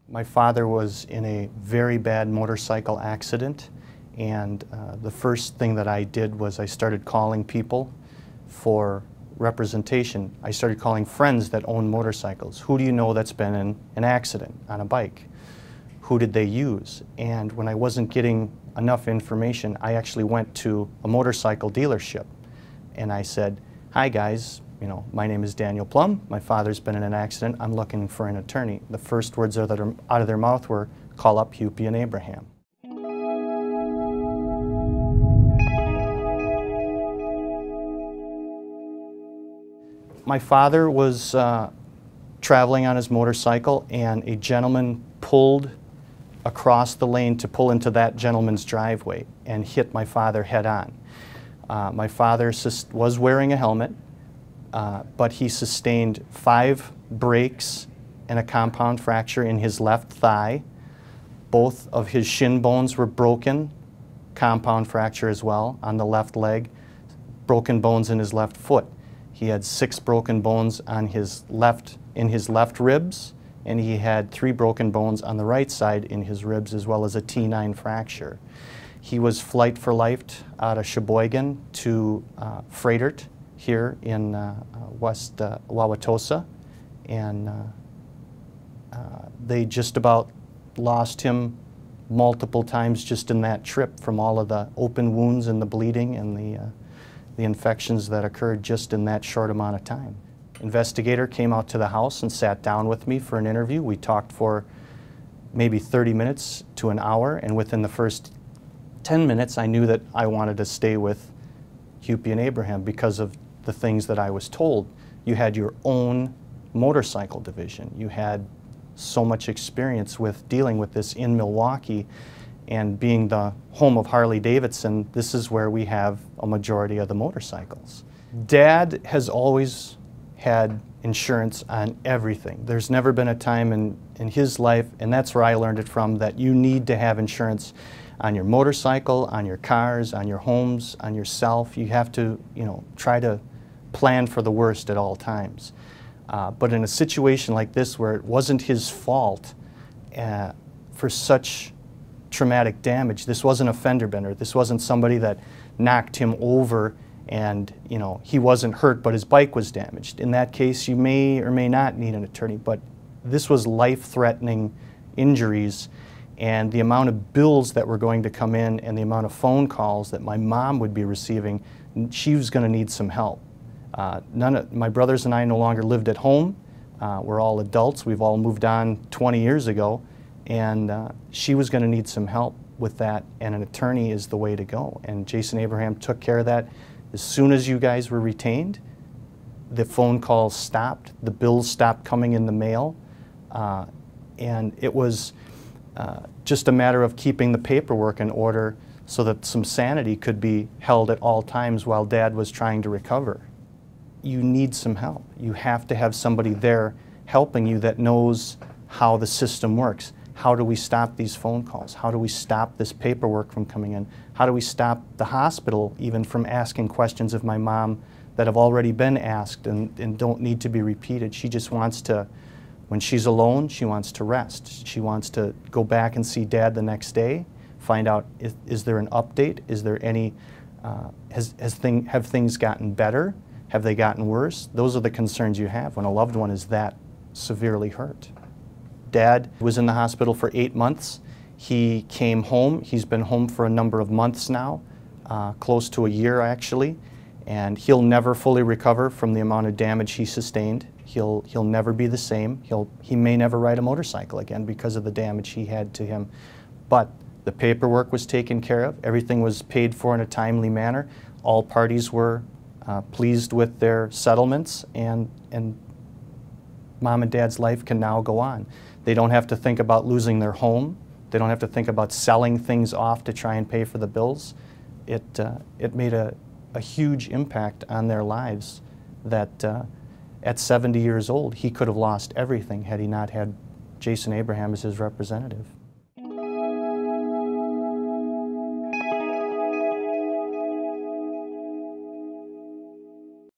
My father was in a very bad motorcycle accident, and the first thing that I did was I started calling people for representation. I started calling friends that own motorcycles. Who do you know that's been in an accident on a bike? Who did they use? And when I wasn't getting enough information, I actually went to a motorcycle dealership and I said, "Hi guys, my name is Daniel Plum. My father's been in an accident. I'm looking for an attorney." The first words out of their mouth were, "Call up Hupy and Abraham." My father was traveling on his motorcycle, and a gentleman pulled across the lane to pull into that gentleman's driveway and hit my father head on. My father was wearing a helmet, but he sustained 5 breaks and a compound fracture in his left thigh. Both of his shin bones were broken, compound fracture as well on the left leg, broken bones in his left foot. He had 6 broken bones on in his left ribs, and he had 3 broken bones on the right side in his ribs, as well as a T9 fracture. He was flight for life out of Sheboygan to Frederick here in West Wauwatosa, and they just about lost him multiple times just in that trip, from all of the open wounds and the bleeding and the infections that occurred just in that short amount of time. Investigator came out to the house and sat down with me for an interview. We talked for maybe 30 minutes to an hour, and within the first 10 minutes I knew that I wanted to stay with Hupy and Abraham because of the things that I was told. You had your own motorcycle division. You had so much experience with dealing with this in Milwaukee, and being the home of Harley-Davidson, this is where we have a majority of the motorcycles. Dad has always had insurance on everything. There's never been a time in his life, and that's where I learned it from, that you need to have insurance on your motorcycle, on your cars, on your homes, on yourself. You have to, try to plan for the worst at all times. But in a situation like this, where it wasn't his fault for such traumatic damage, this wasn't a fender bender. This wasn't somebody that knocked him over and he wasn't hurt but his bike was damaged. In that case, you may or may not need an attorney, but this was life-threatening injuries, and the amount of bills that were going to come in and the amount of phone calls that my mom would be receiving, she was going to need some help. My brothers and I no longer lived at home. We're all adults. We've all moved on 20 years ago, and she was going to need some help with that, and an attorney is the way to go. And Jason Abraham took care of that. As soon as you guys were retained, the phone calls stopped, the bills stopped coming in the mail, and it was just a matter of keeping the paperwork in order so that some sanity could be held at all times while Dad was trying to recover. You need some help. You have to have somebody there helping you that knows how the system works. How do we stop these phone calls? How do we stop this paperwork from coming in? How do we stop the hospital even from asking questions of my mom that have already been asked and don't need to be repeated? She just wants to, when she's alone, she wants to rest. She wants to go back and see Dad the next day, find out, is there an update? Is there any, have things gotten better? Have they gotten worse? Those are the concerns you have when a loved one is that severely hurt. Dad was in the hospital for 8 months. He came home. He's been home for a number of months now, close to a year actually, and he'll never fully recover from the amount of damage he sustained. He'll never be the same. He may never ride a motorcycle again because of the damage he had to him. But the paperwork was taken care of. Everything was paid for in a timely manner. All parties were pleased with their settlements, and Mom and Dad's life can now go on. They don't have to think about losing their home. They don't have to think about selling things off to try and pay for the bills. It made a huge impact on their lives that at 70 years old, he could have lost everything had he not had Jason Abraham as his representative.